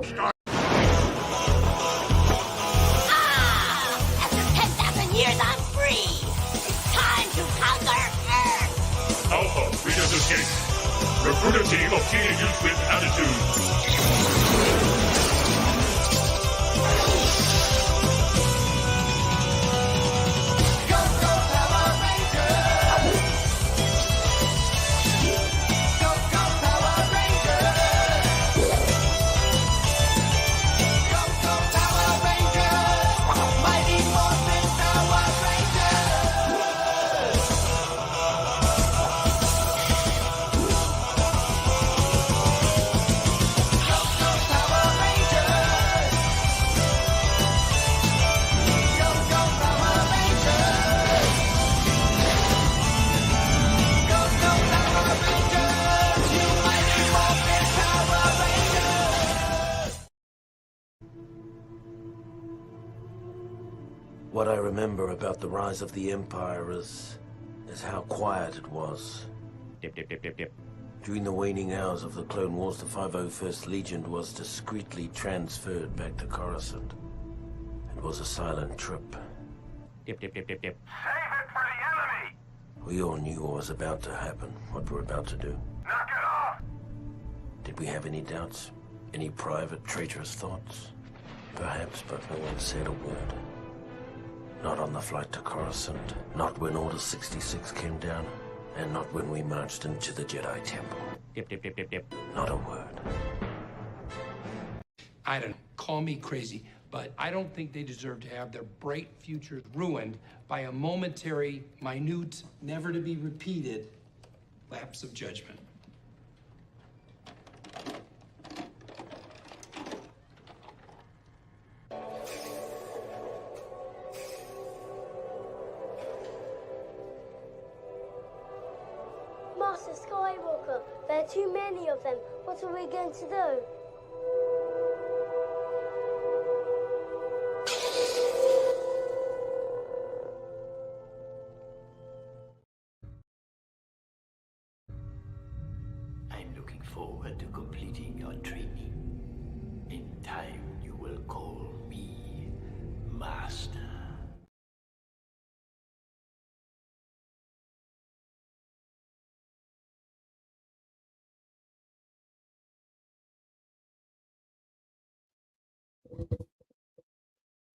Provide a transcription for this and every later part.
Start. After 10,000 years, I'm free! It's time to conquer Earth! Alpha, readers escape. Recruit a team of teenagers with attitudes. What I remember about the rise of the Empire is how quiet it was. During the waning hours of the Clone Wars, the 501st Legion was discreetly transferred back to Coruscant. It was a silent trip. Save it for the enemy! We all knew what was about to happen, what we're about to do. Knock it off! Did we have any doubts? Any private, traitorous thoughts? Perhaps, but no one said a word. Not on the flight to Coruscant, not when Order 66 came down, and not when we marched into the Jedi Temple. Not a word. I don't know, call me crazy, but I don't think they deserve to have their bright futures ruined by a momentary, minute, never to be repeated lapse of judgment. Master Skywalker, there are too many of them. What are we going to do? I'm looking forward to completing your training. In time, you will call me Master.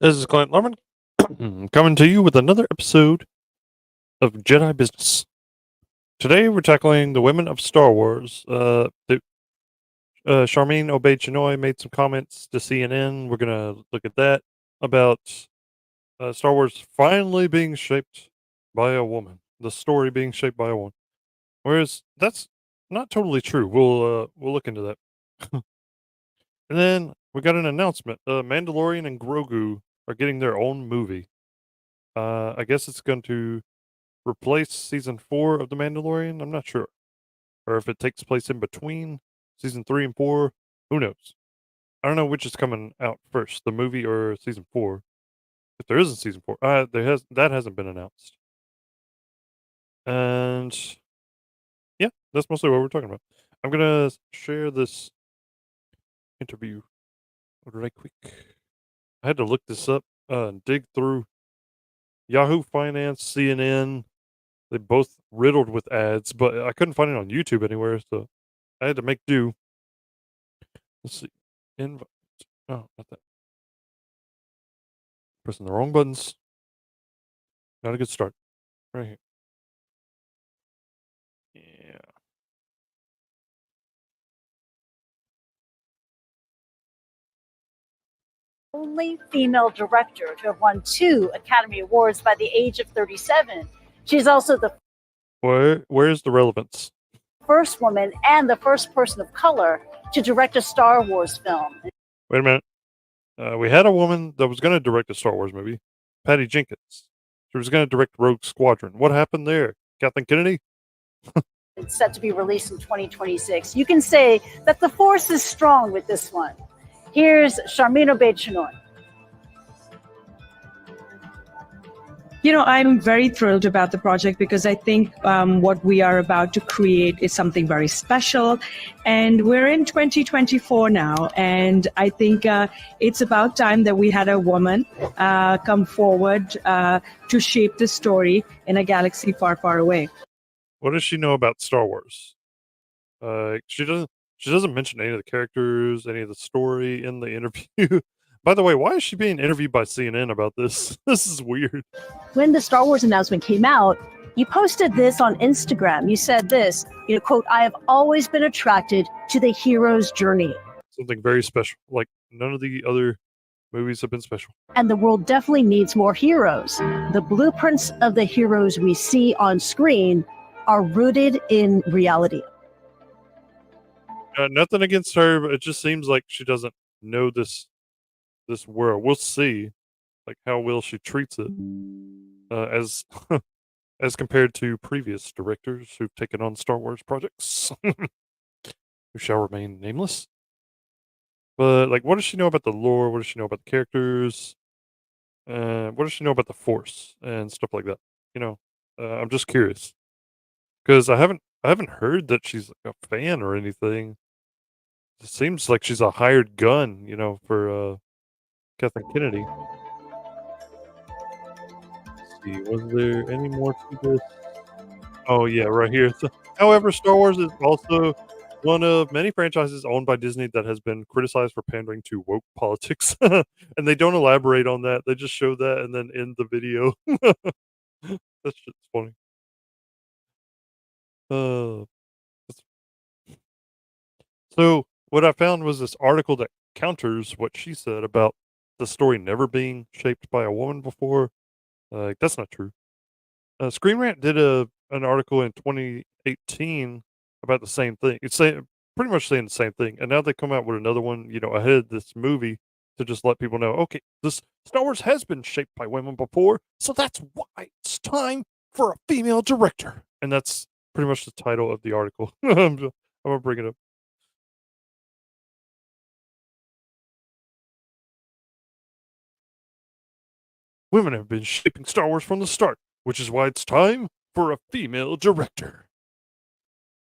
This is Clint Lerman coming to you with another episode of Jedi Business. Today we're tackling the women of Star Wars. Sharmeen Obaid-Chinoy made some comments to CNN. We're going to look at that about Star Wars finally being shaped by a woman. The story being shaped by a woman. Whereas that's not totally true. We'll look into that. And then we got an announcement. Mandalorian and Grogu are getting their own movie. I guess it's going to replace season 4 of The Mandalorian. I'm not sure. Or if it takes place in between season 3 and 4. Who knows? I don't know which is coming out first, the movie or season 4. If there isn't season 4, that hasn't been announced. And yeah, that's mostly what we're talking about. I'm gonna share this interview right quick. I had to look this up and dig through Yahoo Finance, CNN. They both riddled with ads, but I couldn't find it on YouTube anywhere, so I had to make do. Let's see. Invite. Oh, not that. Pressing the wrong buttons. Not a good start. Right here. Yeah. Only female director to have won 2 Academy Awards by the age of 37. She's also the Where's the relevance? first woman and the first person of color to direct a Star Wars film. Wait a minute. We had a woman that was going to direct a Star Wars movie, Patty Jenkins. She was going to direct Rogue Squadron. What happened there? Kathleen Kennedy? It's set to be released in 2026. You can say that the force is strong with this one. Here's Sharmeen Obaid-Chinoy. I'm very thrilled about the project because I think what we are about to create is something very special. And we're in 2024 now. And I think it's about time that we had a woman come forward to shape the story in a galaxy far, far away. What does she know about Star Wars? She doesn't mention any of the characters, any of the story in the interview. By the way, why is she being interviewed by CNN about this? This is weird. When the Star Wars announcement came out, you posted this on Instagram. You said this, quote, "I have always been attracted to the hero's journey. Something very special. Like none of the other movies have been special. And the world definitely needs more heroes. The blueprints of the heroes we see on screen are rooted in reality." Nothing against her, but it just seems like she doesn't know this world. We'll see, like how well she treats it, as as compared to previous directors who've taken on Star Wars projects, who shall remain nameless. But like, what does she know about the lore? What does she know about the characters? What does she know about the Force and stuff like that? I'm just curious because I haven't heard that she's like a fan or anything. It seems like she's a hired gun, for Kathleen Kennedy. Let's see, was there any more to this? Oh yeah, right here. However, Star Wars is also one of many franchises owned by Disney that has been criticized for pandering to woke politics. And they don't elaborate on that. They just show that and then end the video. That's just funny. So what I found was this article that counters what she said about the story never being shaped by a woman before. That's not true. Screen Rant did an article in 2018 about the same thing. It's pretty much saying the same thing, and now they come out with another one, ahead of this movie to just let people know, okay, this Star Wars has been shaped by women before, so that's why it's time for a female director. And that's pretty much the title of the article. I'm gonna bring it up. Women have been shaping Star Wars from the start, which is why it's time for a female director.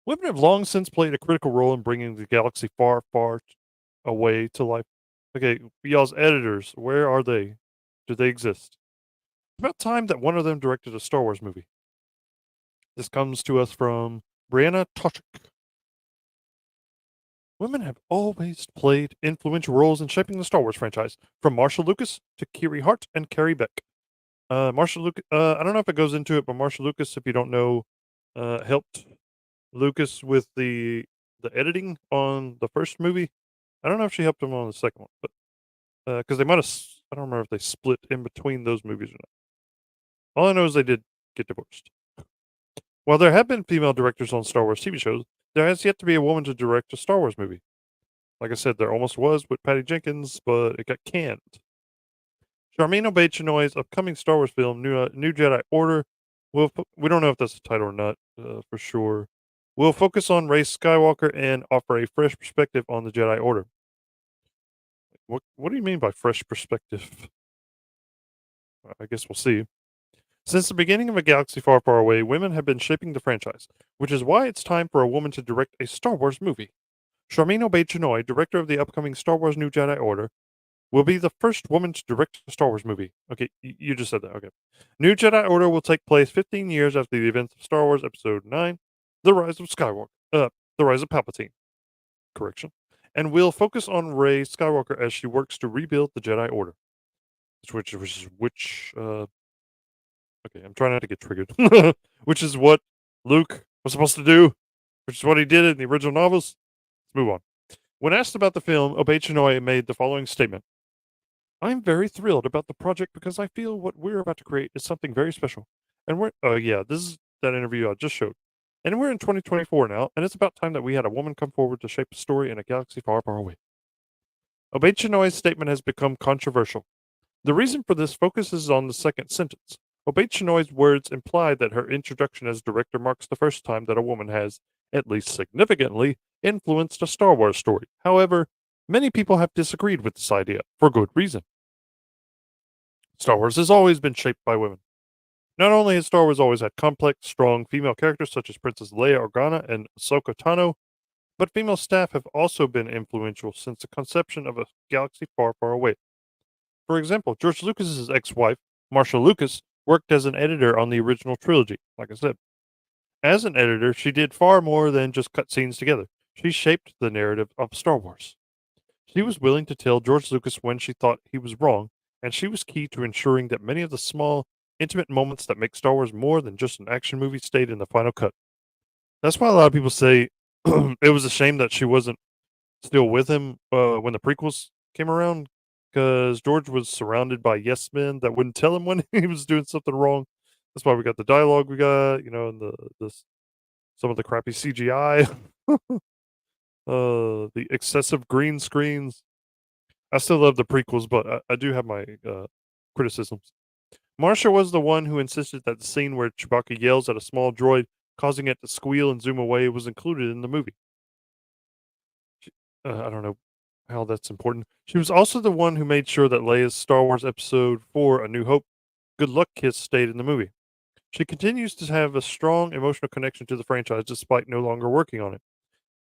Women have long since played a critical role in bringing the galaxy far, far away to life. Okay, y'all's editors, where are they? Do they exist? It's about time that one of them directed a Star Wars movie. This comes to us from Brianna Tochik. Women have always played influential roles in shaping the Star Wars franchise, from Marsha Lucas to Kiri Hart and Carrie Beck. Marsha Lucas, I don't know if it goes into it, but Marsha Lucas, if you don't know, helped Lucas with the editing on the first movie. I don't know if she helped him on the second one, but because they might have, I don't remember if they split in between those movies or not. All I know is they did get divorced. While there have been female directors on Star Wars TV shows, there has yet to be a woman to direct a Star Wars movie. Like I said, there almost was with Patty Jenkins, but it got canned. Sharmeen Obaid-Chinoy's upcoming Star Wars film, New Jedi Order, we don't know if that's the title or not for sure, will focus on Rey Skywalker and offer a fresh perspective on the Jedi Order. What do you mean by fresh perspective? I guess we'll see. Since the beginning of A Galaxy Far, Far Away, women have been shaping the franchise, which is why it's time for a woman to direct a Star Wars movie. Sharmeen Obaid-Chinoy, director of the upcoming Star Wars New Jedi Order, will be the first woman to direct a Star Wars movie. Okay, you just said that. Okay. New Jedi Order will take place 15 years after the events of Star Wars Episode 9, The Rise of Skywalker, The Rise of Palpatine. Correction. And will focus on Rey Skywalker as she works to rebuild the Jedi Order. Okay, I'm trying not to get triggered. Which is what Luke was supposed to do, which is what he did in the original novels. Let's move on. When asked about the film, Obaid-Chinoy made the following statement. I'm very thrilled about the project because I feel what we're about to create is something very special. And this is that interview I just showed. And we're in 2024 now, and it's about time that we had a woman come forward to shape a story in a galaxy far, far away. Obaid-Chinoy's statement has become controversial. The reason for this focuses on the second sentence. Obaid-Chinoy's words imply that her introduction as director marks the first time that a woman has, at least significantly, influenced a Star Wars story. However, many people have disagreed with this idea, for good reason. Star Wars has always been shaped by women. Not only has Star Wars always had complex, strong female characters such as Princess Leia Organa and Ahsoka Tano, but female staff have also been influential since the conception of a galaxy far, far away. For example, George Lucas's ex-wife, Marcia Lucas, worked as an editor on the original trilogy, like I said. As an editor, she did far more than just cut scenes together. She shaped the narrative of Star Wars. She was willing to tell George Lucas when she thought he was wrong, and she was key to ensuring that many of the small, intimate moments that make Star Wars more than just an action movie stayed in the final cut. That's why a lot of people say it was a shame that she wasn't still with him when the prequels came around, because George was surrounded by yes men that wouldn't tell him when he was doing something wrong. That's why we got the dialogue we got, and some of the crappy CGI, the excessive green screens. I still love the prequels, but I do have my criticisms. Marcia was the one who insisted that the scene where Chewbacca yells at a small droid, causing it to squeal and zoom away, was included in the movie. I don't know how that's important. She was also the one who made sure that Leia's Star Wars Episode 4, A New Hope, Good Luck kiss stayed in the movie. She continues to have a strong emotional connection to the franchise despite no longer working on it.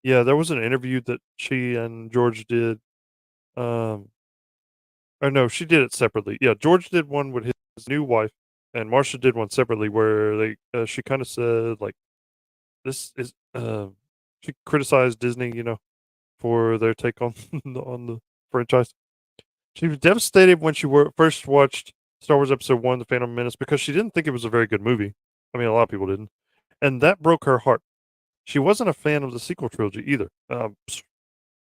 Yeah, there was an interview that she and George did. Or no, she did it separately. Yeah, George did one with his new wife, and Marcia did one separately where she kind of said like, "This is." She criticized Disney, for their take on on the franchise. She was devastated when she first watched Star Wars Episode 1, The Phantom Menace, because she didn't think it was a very good movie. I mean, a lot of people didn't. And that broke her heart. She wasn't a fan of the sequel trilogy either.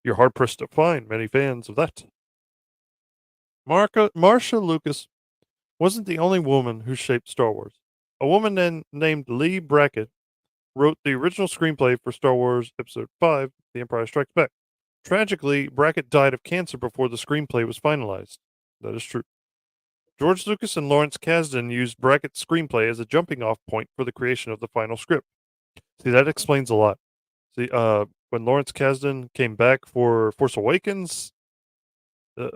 You're hard-pressed to find many fans of that. Marcia Lucas wasn't the only woman who shaped Star Wars. A woman named Lee Brackett wrote the original screenplay for Star Wars Episode 5, The Empire Strikes Back. Tragically, Brackett died of cancer before the screenplay was finalized. That is true. George Lucas and Lawrence Kasdan used Brackett's screenplay as a jumping-off point for the creation of the final script. See, that explains a lot. See, when Lawrence Kasdan came back for Force Awakens, it's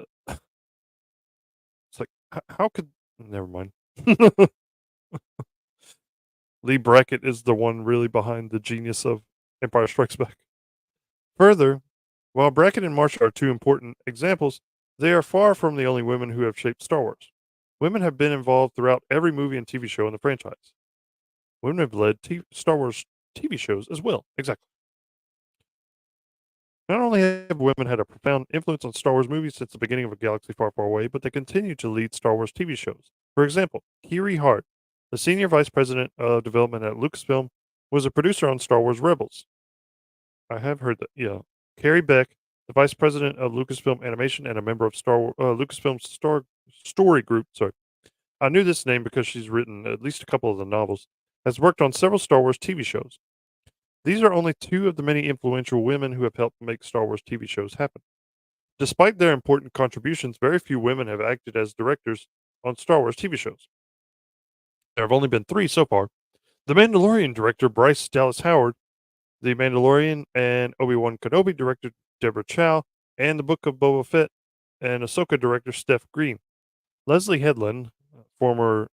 like, how could... Never mind. Lee Brackett is the one really behind the genius of Empire Strikes Back. Further, while Brackett and Marcia are two important examples, they are far from the only women who have shaped Star Wars. Women have been involved throughout every movie and TV show in the franchise. Women have led Star Wars TV shows as well. Exactly. Not only have women had a profound influence on Star Wars movies since the beginning of A Galaxy Far, Far Away, but they continue to lead Star Wars TV shows. For example, Kiri Hart, the senior vice president of development at Lucasfilm, was a producer on Star Wars Rebels. I have heard that, yeah. Carrie Beck, the vice president of Lucasfilm Animation and a member of Lucasfilm's Story Group. Sorry, I knew this name because she's written at least a couple of the novels. Has worked on several Star Wars TV shows. These are only two of the many influential women who have helped make Star Wars TV shows happen. Despite their important contributions, very few women have acted as directors on Star Wars TV shows. There have only been 3 so far. The Mandalorian director Bryce Dallas Howard, The Mandalorian and Obi-Wan Kenobi director Deborah Chow, and the Book of Boba Fett and Ahsoka director Steph Green. Leslie Headland, former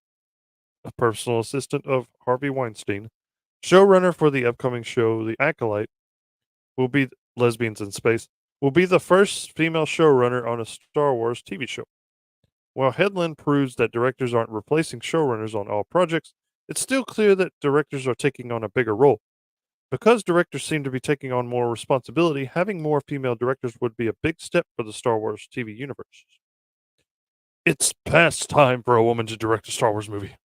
personal assistant of Harvey Weinstein, showrunner for the upcoming show The Acolyte, will be Lesbians in Space, will be the first female showrunner on a Star Wars TV show. While Headland proves that directors aren't replacing showrunners on all projects, it's still clear that directors are taking on a bigger role. Because directors seem to be taking on more responsibility, having more female directors would be a big step for the Star Wars TV universe. It's past time for a woman to direct a Star Wars movie.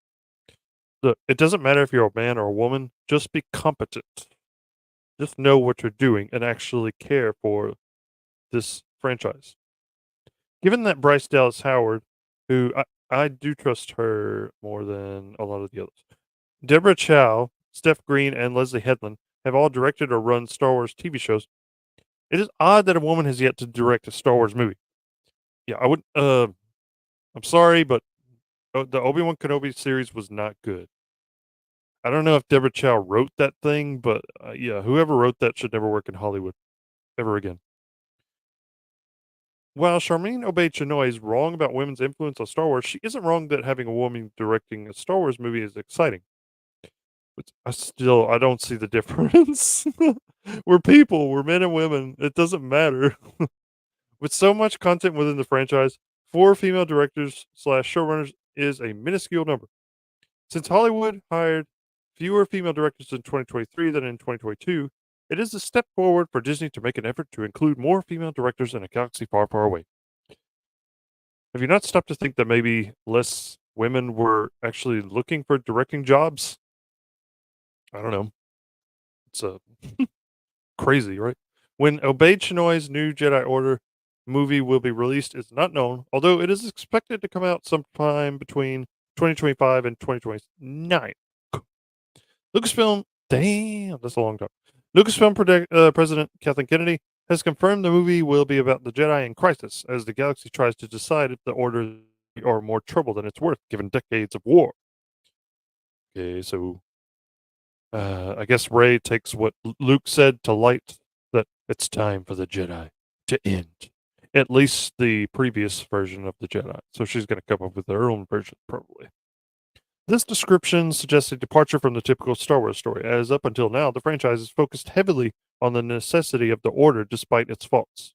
Look, it doesn't matter if you're a man or a woman, just be competent. Just know what you're doing and actually care for this franchise. Given that Bryce Dallas Howard, who I do trust her more than a lot of the others, Deborah Chow, Steph Green, and Leslie Headland have all directed or run Star Wars TV shows, it is odd that a woman has yet to direct a Star Wars movie. Yeah, I would. I'm sorry, but the Obi-Wan Kenobi series was not good. I don't know if Deborah Chow wrote that thing, but yeah, whoever wrote that should never work in Hollywood ever again. While Sharmeen Obaid-Chinoy is wrong about women's influence on Star Wars, she isn't wrong that having a woman directing a Star Wars movie is exciting. But I don't see the difference. We're people, we're men and women. It doesn't matter. With so much content within the franchise, 4 female directors / showrunners is a minuscule number. Since Hollywood hired fewer female directors in 2023 than in 2022, it is a step forward for Disney to make an effort to include more female directors in a galaxy far, far away. Have you not stopped to think that maybe less women were actually looking for directing jobs? I don't know. It's crazy, right? When Obaid-Chinoy's new Jedi Order movie will be released is not known, although it is expected to come out sometime between 2025 and 2029. Lucasfilm, damn, that's a long time. Lucasfilm President Kathleen Kennedy has confirmed the movie will be about the Jedi in crisis as the galaxy tries to decide if the Order are more trouble than it's worth, given decades of war. Okay, so I guess Rey takes what Luke said to light, that it's time for the Jedi to end. At least the previous version of the Jedi. So she's going to come up with her own version, probably. This description suggests a departure from the typical Star Wars story, as up until now, the franchise is focused heavily on the necessity of the Order despite its faults.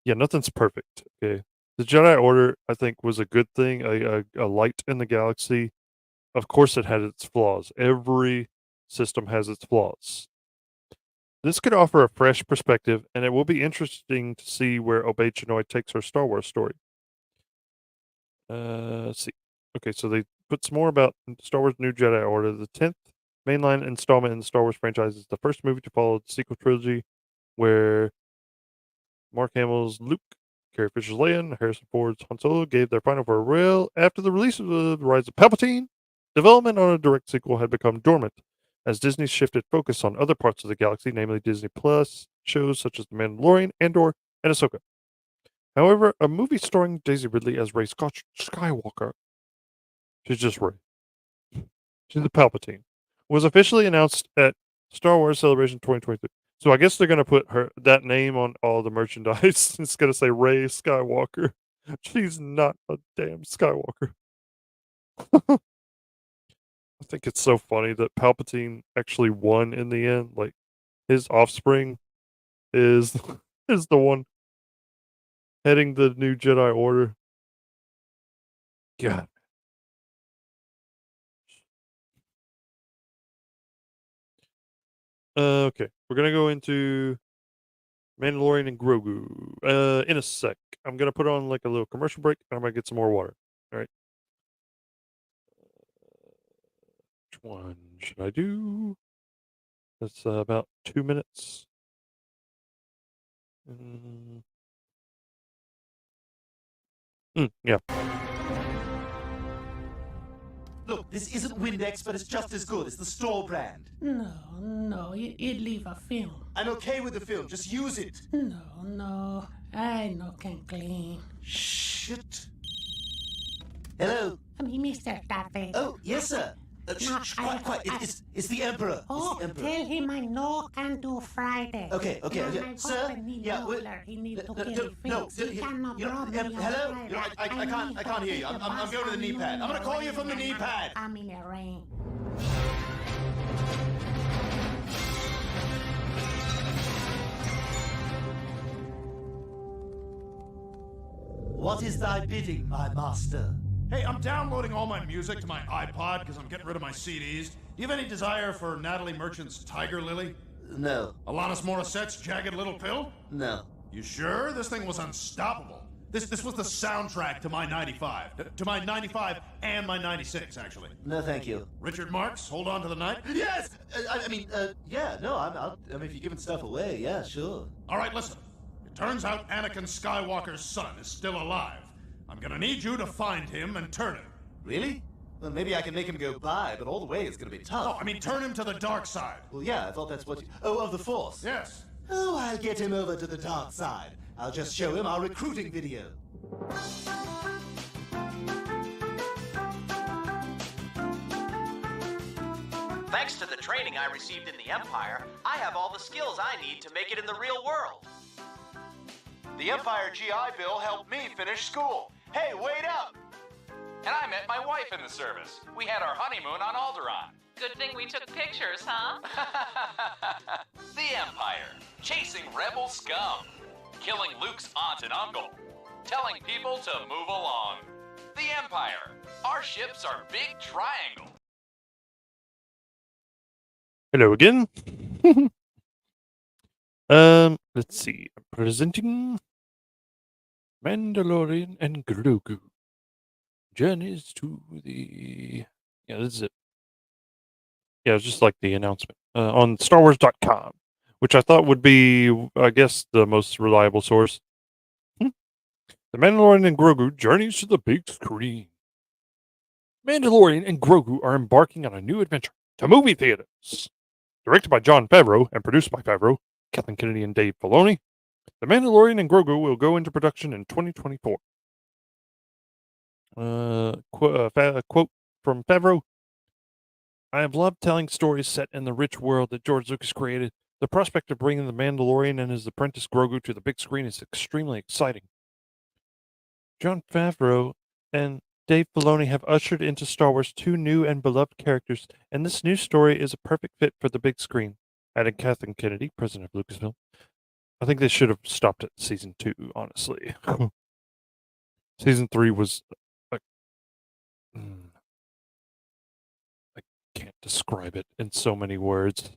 Yeah, nothing's perfect, okay? The Jedi Order, I think, was a good thing, a light in the galaxy. Of course it had its flaws. Every system has its flaws. This could offer a fresh perspective, and it will be interesting to see where Obaid-Chinoy takes her Star Wars story. Let's see. Okay, so they put some more about Star Wars New Jedi Order. The 10th mainline installment in the Star Wars franchise is the first movie to follow the sequel trilogy, where Mark Hamill's Luke, Carrie Fisher's Leia, and Harrison Ford's Han Solo gave their final farewell after the release of The Rise of Palpatine. Development on a direct sequel had become dormant, as Disney shifted focus on other parts of the galaxy, namely Disney Plus shows such as The Mandalorian, Andor, and Ahsoka. However, a movie starring Daisy Ridley as Rey Skywalker, she's just Rey, she's the Palpatine, was officially announced at Star Wars Celebration 2023. So I guess they're going to put that name on all the merchandise. It's going to say Rey Skywalker. She's not a damn Skywalker. I think it's so funny that Palpatine actually won in the end. Like, his offspring is the one heading the new Jedi Order. God. Okay, we're gonna go into Mandalorian and Grogu in a sec. I'm gonna put on like a little commercial break, and I'm gonna get some more water. All right. Which one should I do? That's about 2 minutes. Yeah. Look, this isn't Windex, but it's just as good. It's the store brand. No, you'd leave a film. I'm okay with the film. Just use it. No, I no can clean. Shit. Hello. Mr. Taffy. Oh, yes, sir. Quiet. It's the Emperor. Oh, it's the Emperor. Tell him I no can do Friday. Okay. Sir? Yeah, he cannot hello? I can't hear you. I'm going to the knee pad. I'm going to call you from the knee pad. I'm in a rain. What is thy bidding, my master? Hey, I'm downloading all my music to my iPod because I'm getting rid of my CDs. Do you have any desire for Natalie Merchant's Tiger Lily? No. Alanis Morissette's Jagged Little Pill? No. You sure? This thing was unstoppable. This was the soundtrack to my 95. To my 95 and my 96, actually. No, thank you. Richard Marx, Hold On to the Night? Yes! Yeah, no, I mean, if you're giving stuff away, yeah, sure. All right, listen. Turns out Anakin Skywalker's son is still alive. I'm gonna need you to find him and turn him. Really? Well, maybe I can make him go by, but all the way is gonna be tough. No, I mean turn him to the dark side. Well, yeah, I thought that's what you... Oh, of the Force? Yes. Oh, I'll get him over to the dark side. I'll just show him our recruiting video. Thanks to the training I received in the Empire, I have all the skills I need to make it in the real world. The Empire GI Bill helped me finish school. Hey, wait up! And I met my wife in the service. We had our honeymoon on Alderaan. Good thing we took pictures, huh? The Empire, chasing rebel scum, killing Luke's aunt and uncle, telling people to move along. The Empire, our ships are big triangles. Hello again. Let's see. I'm presenting Mandalorian and Grogu. Journeys to the... Yeah, this is it. Yeah, it's just like the announcement. On StarWars.com, which I thought would be, I guess, the most reliable source. The Mandalorian and Grogu journeys to the big screen. Mandalorian and Grogu are embarking on a new adventure to movie theaters. Directed by Jon Favreau and produced by Favreau, Kathleen Kennedy, and Dave Filoni, The Mandalorian and Grogu will go into production in 2024. Quote from Favreau: I have loved telling stories set in the rich world that George Lucas created. The prospect of bringing the Mandalorian and his apprentice Grogu to the big screen is extremely exciting. Jon Favreau and Dave Filoni have ushered into Star Wars two new and beloved characters, and this new story is a perfect fit for the big screen, added Kathleen Kennedy, president of Lucasfilm. I think they should have stopped at season 2, honestly. Season 3 was like, I can't describe it in so many words.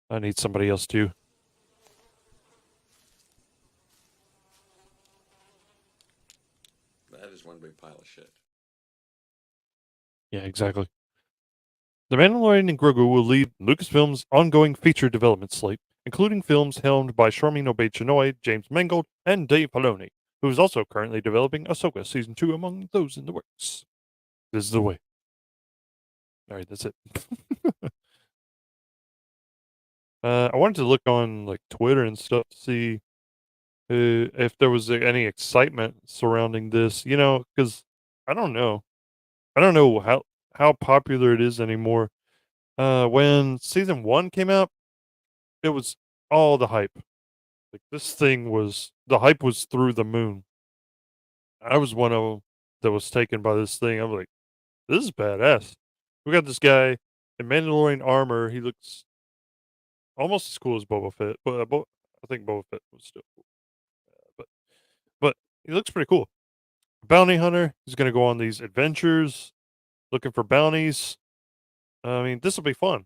I need somebody else to. That is one big pile of shit. Yeah, exactly. The Mandalorian and Grogu will lead Lucasfilm's ongoing feature development slate, including films helmed by Sharmeen Obaid-Chinoy, James Mangold, and Dave Filoni, who is also currently developing Ahsoka Season 2 among those in the works. This is the way. Alright, that's it. I wanted to look on like Twitter and stuff to see if there was any excitement surrounding this, you know, because I don't know. I don't know how popular it is anymore. When season 1 came out, it was all the hype. Like this thing was, the hype was through the moon. I was one of them that was taken by this thing. I'm like, this is badass. We got this guy in Mandalorian armor. He looks almost as cool as Boba Fett, but I think Boba Fett was still cool. But he looks pretty cool. Bounty hunter. He's going to go on these adventures, looking for bounties. I mean, this will be fun.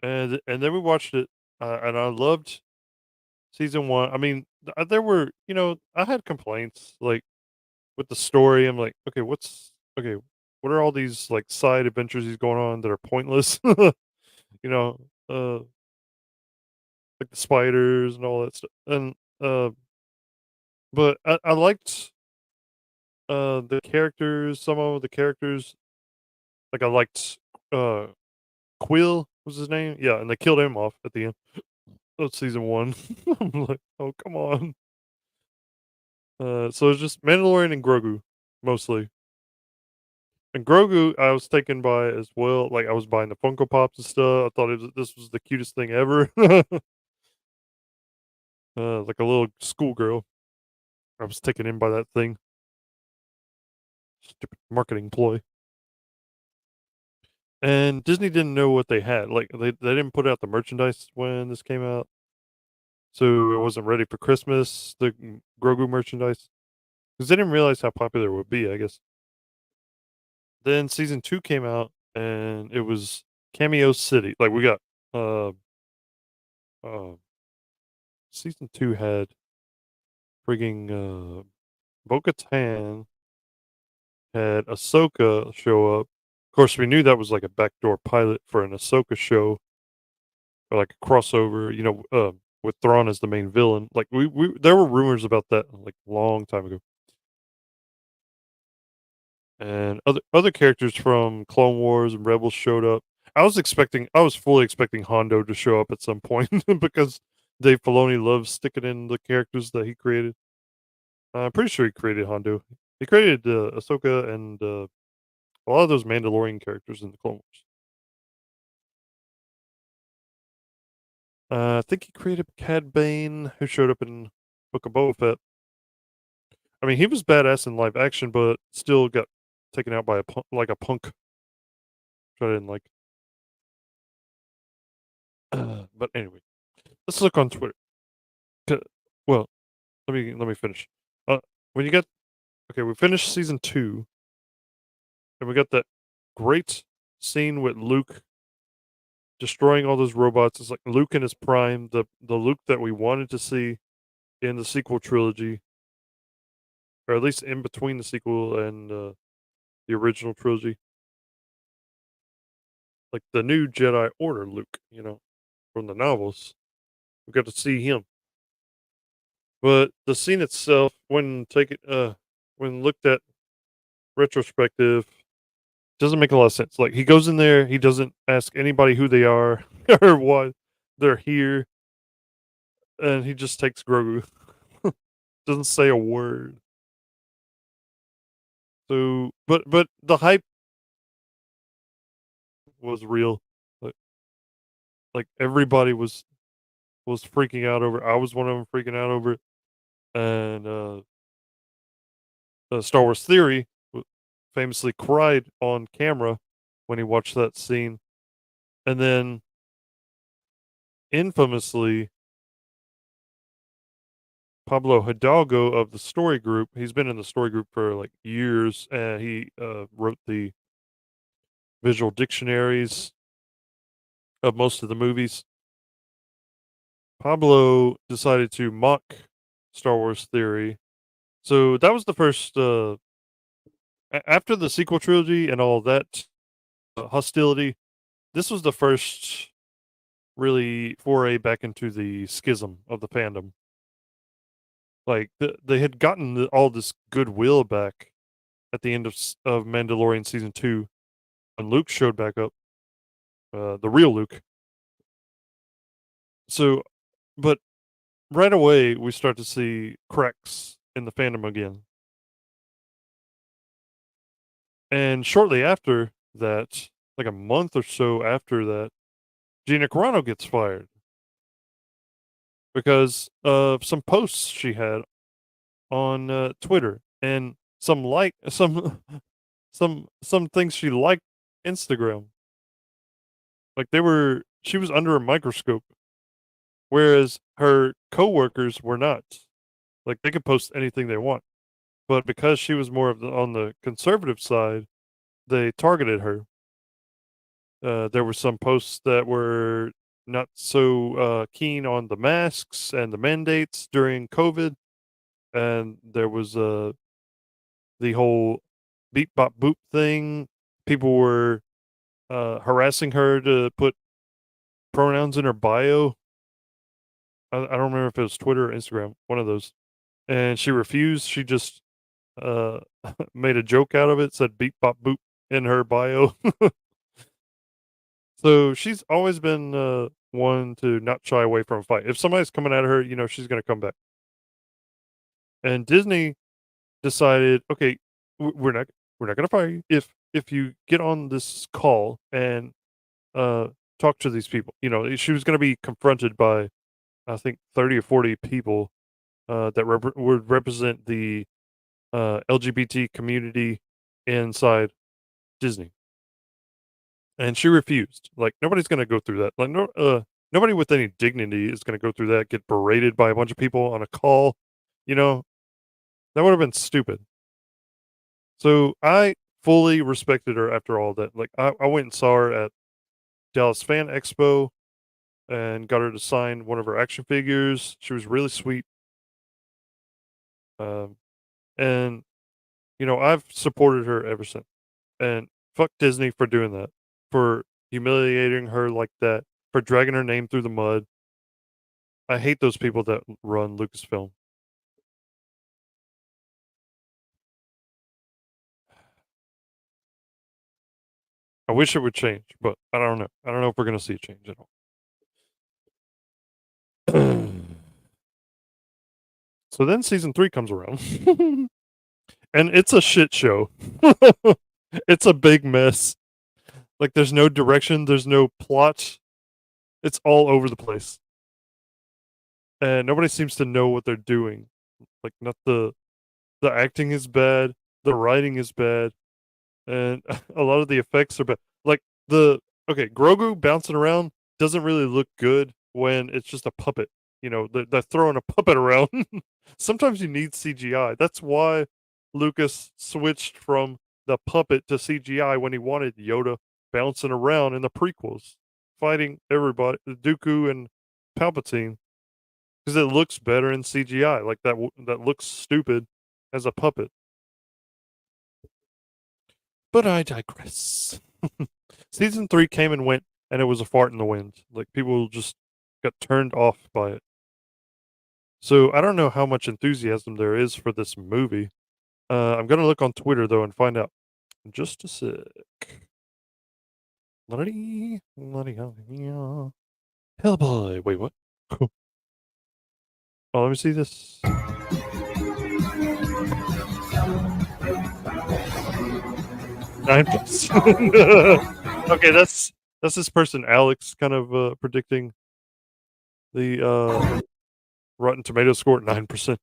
And then we watched it, and I loved season 1. I mean, there were, you know, I had complaints like with the story. I'm like, okay, what are all these like side adventures he's going on that are pointless? You know, like the spiders and all that stuff. And but I liked the characters, some of the characters. Like I liked Quill was his name. Yeah, and they killed him off at the end of season 1. I'm like, oh come on. So it's just Mandalorian and Grogu mostly. And Grogu, I was taken by as well. Like I was buying the Funko Pops and stuff. I thought this was the cutest thing ever. Like a little schoolgirl. I was taken in by that thing. Stupid marketing ploy. And Disney didn't know what they had. Like they didn't put out the merchandise when this came out, so it wasn't ready for Christmas. The Grogu merchandise, because they didn't realize how popular it would be, I guess. Then season 2 came out, and it was Cameo City. Like we got season 2 had frigging Bo-Katan, had Ahsoka show up. Of course, we knew that was like a backdoor pilot for an Ahsoka show, or like a crossover. You know, with Thrawn as the main villain. Like we there were rumors about that like a long time ago. And other characters from Clone Wars and Rebels showed up. I was fully expecting Hondo to show up at some point because Dave Filoni loves sticking in the characters that he created. I'm pretty sure he created Hondo. He created Ahsoka and a lot of those Mandalorian characters in the Clone Wars. I think he created Cad Bane, who showed up in Book of Boba Fett. I mean, he was badass in live action, but still got taken out by a punk. Which I didn't like. But anyway, let's look on Twitter. Well, let me finish. When you get we finished season 2, and we got that great scene with Luke destroying all those robots. It's like Luke in his prime, the Luke that we wanted to see in the sequel trilogy, or at least in between the sequel and the original trilogy. Like the new Jedi Order Luke, from the novels. We got to see him. But the scene itself, when looked at retrospective, doesn't make a lot of sense. Like he goes in there, he doesn't ask anybody who they are or why they're here, and he just takes Grogu. Doesn't say a word. So, but the hype was real. Like everybody was freaking out over. I was one of them freaking out over it, and Star Wars Theory famously cried on camera when he watched that scene, and then infamously Pablo Hidalgo of the story group. He's been in the story group for like years, and he wrote the visual dictionaries of most of the movies. Pablo decided to mock Star Wars Theory. So that was the first after the sequel trilogy and all that hostility. This was the first really foray back into the schism of the fandom. Like they had gotten all this goodwill back at the end of Mandalorian season 2 when Luke showed back up, the real Luke. So, but right away we start to see cracks in the fandom again. And shortly after that, like a month or so after that, Gina Carano gets fired because of some posts she had on Twitter and some some things she liked Instagram. Like she was under a microscope, whereas her coworkers were not. Like they could post anything they want, but because she was more on the conservative side, they targeted her. There were some posts that were not so keen on the masks and the mandates during COVID, and there was the whole beep bop boop thing. People were harassing her to put pronouns in her bio. I don't remember if it was Twitter or Instagram, one of those. And she refused. She just made a joke out of it, said beep bop boop in her bio. So she's always been one to not shy away from a fight. If somebody's coming at her, she's going to come back. And Disney decided, okay, we're not going to fire you if you get on this call and talk to these people. She was going to be confronted by, I think, 30 or 40 people that would represent the LGBT community inside Disney. And she refused. Like, nobody's going to go through that. Like, nobody with any dignity is going to go through that, get berated by a bunch of people on a call. That would have been stupid. So I fully respected her after all that. Like, I went and saw her at Dallas Fan Expo and got her to sign one of her action figures. She was really sweet. And, I've supported her ever since. And fuck Disney for doing that, for humiliating her like that, for dragging her name through the mud. I hate those people that run Lucasfilm. I wish it would change, but I don't know. I don't know if we're gonna see a change at all. So then season 3 comes around. And it's a shit show. It's a big mess. Like, there's no direction, there's no plot. It's all over the place. And nobody seems to know what they're doing. Like, not the acting is bad, the writing is bad, and a lot of the effects are bad. Like, Grogu bouncing around doesn't really look good when it's just a puppet. You know, they're throwing a puppet around. Sometimes you need CGI. That's why Lucas switched from the puppet to CGI when he wanted Yoda bouncing around in the prequels, fighting everybody, Dooku and Palpatine, because it looks better in CGI. Like that looks stupid as a puppet. But I digress. Season 3 came and went, and it was a fart in the wind. Like, people just got turned off by it. So I don't know how much enthusiasm there is for this movie. I'm gonna look on Twitter though and find out. In just a sec. Hellboy. Wait, what? Oh, let me see this. 9+. Okay, that's this person Alex kind of predicting the Rotten Tomato score at 9%.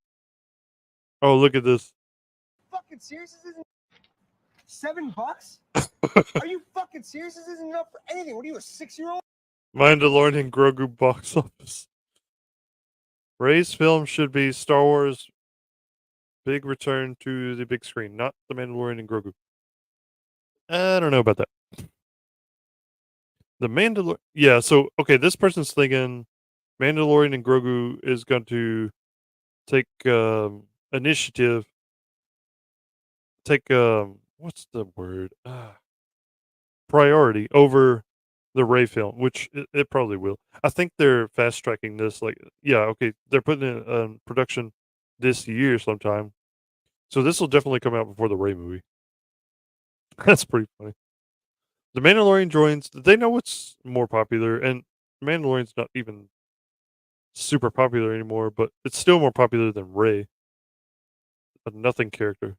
Oh, look at this. Fucking serious? This isn't $7? Are you fucking serious? This isn't enough for anything. What are you, a 6-year-old? Mandalorian and Grogu box office. Ray's film should be Star Wars big return to the big screen, not the Mandalorian and Grogu. I don't know about that. The Mandalorian, yeah. So okay, this person's thinking Mandalorian and Grogu is going to take initiative. Take what's the word? Priority over the Ray film, which it probably will. I think they're fast tracking this. Like, yeah, okay, they're putting it in production this year sometime, so this will definitely come out before the Ray movie. That's pretty funny. The Mandalorian joins. They know what's more popular, and Mandalorian's not even super popular anymore, but it's still more popular than Ray, a nothing character.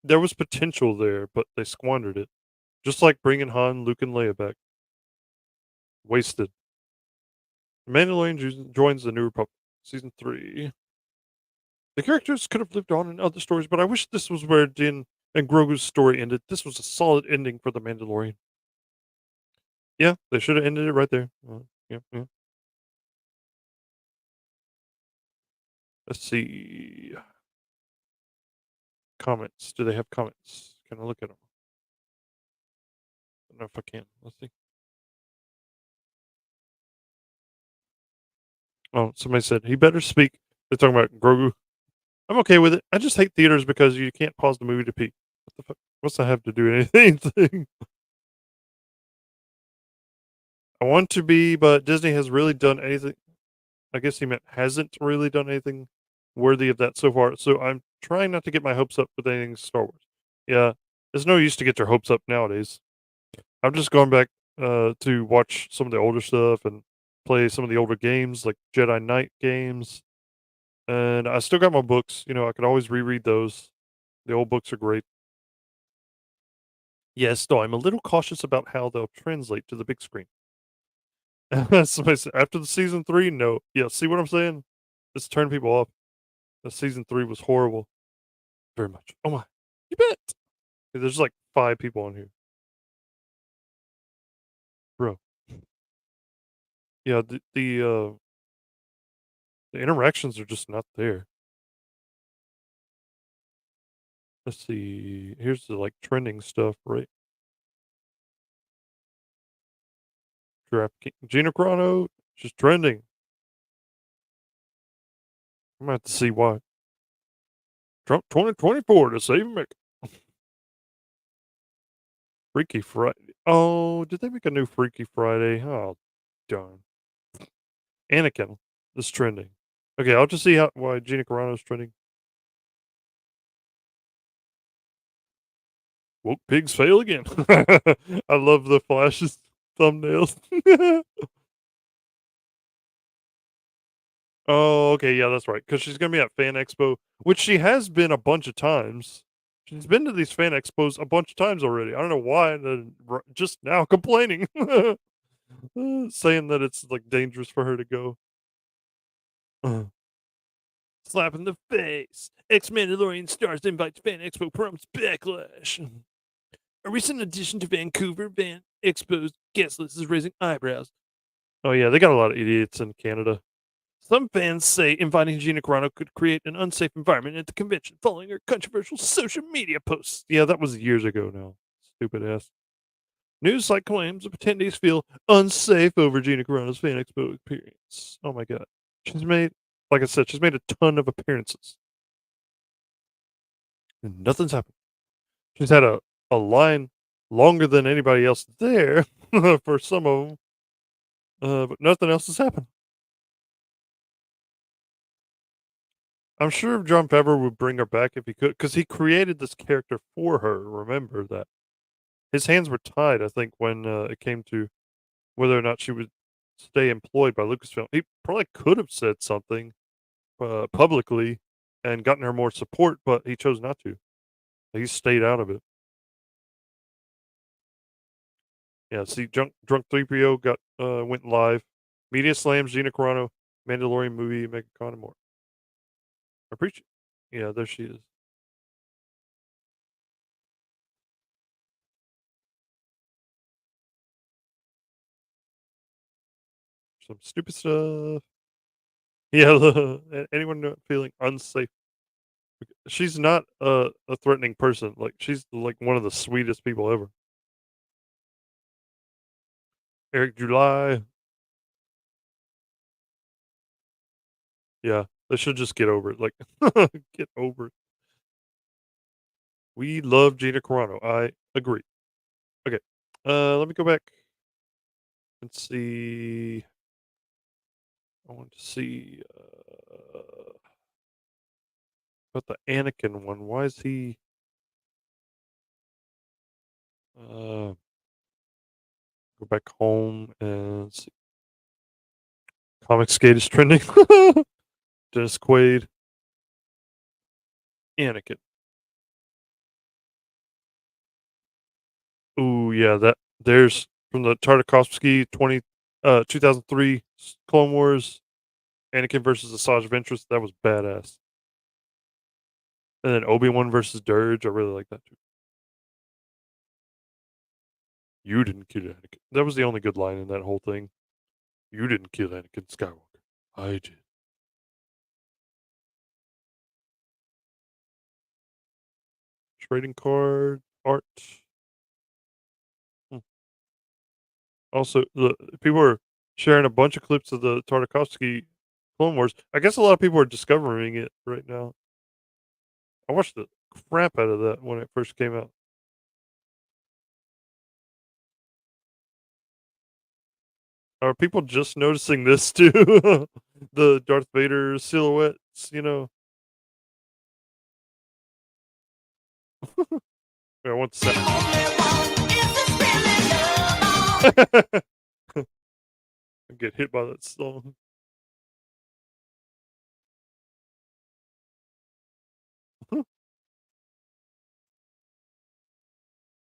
There was potential there, but they squandered it. Just like bringing Han, Luke, and Leia back. Wasted. The Mandalorian joins the New Republic. Season 3. The characters could have lived on in other stories, but I wish this was where Din and Grogu's story ended. This was a solid ending for The Mandalorian. Yeah, they should have ended it right there. Yeah. Let's see. Comments. Do they have comments? Can I look at them? I don't know if I can. Let's see. Oh, somebody said he better speak. They're talking about Grogu. I'm okay with it. I just hate theaters because you can't pause the movie to pee. What the fuck? What's that have to do with anything? I want to be, but Disney has really done anything. I guess he meant hasn't really done anything worthy of that so far. So I'm trying not to get my hopes up with anything Star Wars. Yeah, there's no use to get your hopes up nowadays. I'm just going back to watch some of the older stuff and play some of the older games like Jedi Knight games. And I still got my books. You know, I could always reread those. The old books are great. Yes, though I'm a little cautious about how they'll translate to the big screen. Somebody said, after the season 3, no. Yeah, see what I'm saying? This turned people off. The season 3 was horrible. Very much. Oh my. You bet. There's like 5 people on here. Bro. Yeah, the interactions are just not there. Let's see. Here's the like trending stuff, right? Gina Carano, she's trending. I'm gonna have to see why. Trump 2024 to save America. Freaky Friday. Oh, did they make a new Freaky Friday? Oh, darn. Anakin is trending. Okay, I'll just see why Gina Carano is trending. Woke pigs fail again. I love the Flash's thumbnails. Oh, okay, yeah, that's right. Because she's gonna be at Fan Expo, which she has been a bunch of times. She's been to these Fan Expos a bunch of times already. I don't know why. Just now complaining, saying that it's like dangerous for her to go. Slap in the face. Ex-Mandalorian stars invites Fan Expo prompts backlash. A recent addition to Vancouver Fan Expo's guest list is raising eyebrows. Oh yeah, they got a lot of idiots in Canada. Some fans say inviting Gina Carano could create an unsafe environment at the convention following her controversial social media posts. Yeah, that was years ago now. Stupid ass. News site claims the attendees feel unsafe over Gina Carano's Fan Expo appearance. Oh my god. She's made, like I said, she's made a ton of appearances. And nothing's happened. She's had a line longer than anybody else there for some of them. But nothing else has happened. I'm sure Jon Favreau would bring her back if he could, because he created this character for her. Remember that. His hands were tied, I think, when it came to whether or not she would stay employed by Lucasfilm. He probably could have said something publicly and gotten her more support, but he chose not to. He stayed out of it. Yeah, see, Drunk 3PO got went live. Media slams, Gina Carano, Mandalorian movie, MegaCon, and more. I appreciate it. Yeah, there she is. Some stupid stuff. Yeah, anyone feeling unsafe? She's not a threatening person. Like, she's like one of the sweetest people ever. Eric July. Yeah, they should just get over it. Like, get over it. We love Gina Carano. I agree. Okay, let me go back and see. I want to see about the Anakin one. Why is he? Go back home and see. Comic Skate is trending. Dennis Quaid. Anakin. Ooh, yeah, there's from the Tartakovsky 2003 Clone Wars, Anakin versus Asajj Ventress. That was badass. And then Obi-Wan versus Dirge. I really like that too. You didn't kill Anakin. That was the only good line in that whole thing. You didn't kill Anakin Skywalker. I did. Trading card art. Also, the people are sharing a bunch of clips of the Tartakovsky Clone Wars. I guess a lot of people are discovering it right now. I watched the crap out of that when it first came out. Are people just noticing this too? The Darth Vader silhouettes, you know? I want the sound. I get hit by that song.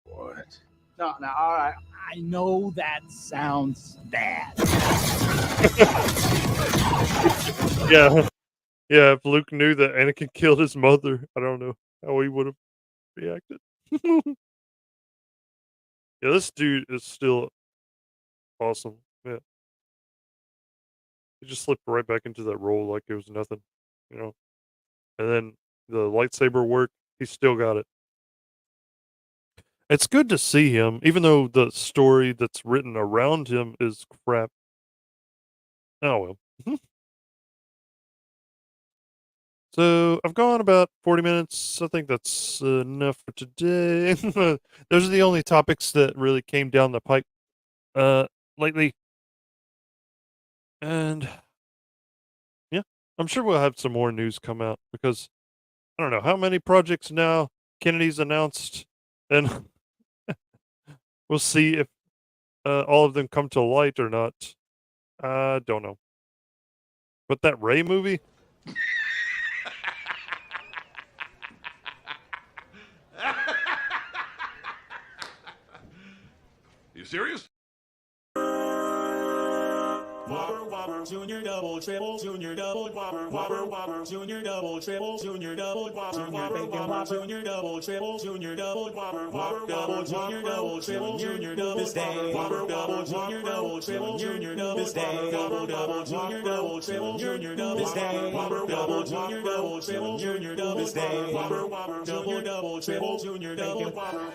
What? No, all right. I know that sounds bad. Yeah. Yeah, if Luke knew that Anakin killed his mother, I don't know how he would have reacted. Yeah, this dude is still awesome. Yeah. He just slipped right back into that role like it was nothing, you know? And then the lightsaber work, he still got it. It's good to see him, even though the story that's written around him is crap. Oh, well. So, I've gone about 40 minutes. I think that's enough for today. Those are the only topics that really came down the pipe lately. And I'm sure we'll have some more news come out because I don't know how many projects now Kennedy's announced, and we'll see if all of them come to light or not. I don't know. But that Ray movie? You serious? Whopper, Whopper, Junior, Double, Triple, Junior, Double, Whopper, Whopper, Whopper, Junior, Double, Triple, Junior, Double, Whopper, Junior, Bacon, Whopper, Junior, Double, Triple, Junior, Double, Whopper, Whopper, Double, Junior, Double, Triple, Junior, Double, Whopper, Double, Junior, Double, Triple, Junior, Double, Double, Double, Junior, Double, Triple, Junior, Double, Whopper, Double, Junior, Double, Triple, Junior, Double, Whopper, Whopper, Junior, Double, Triple, Junior, Double, Whopper.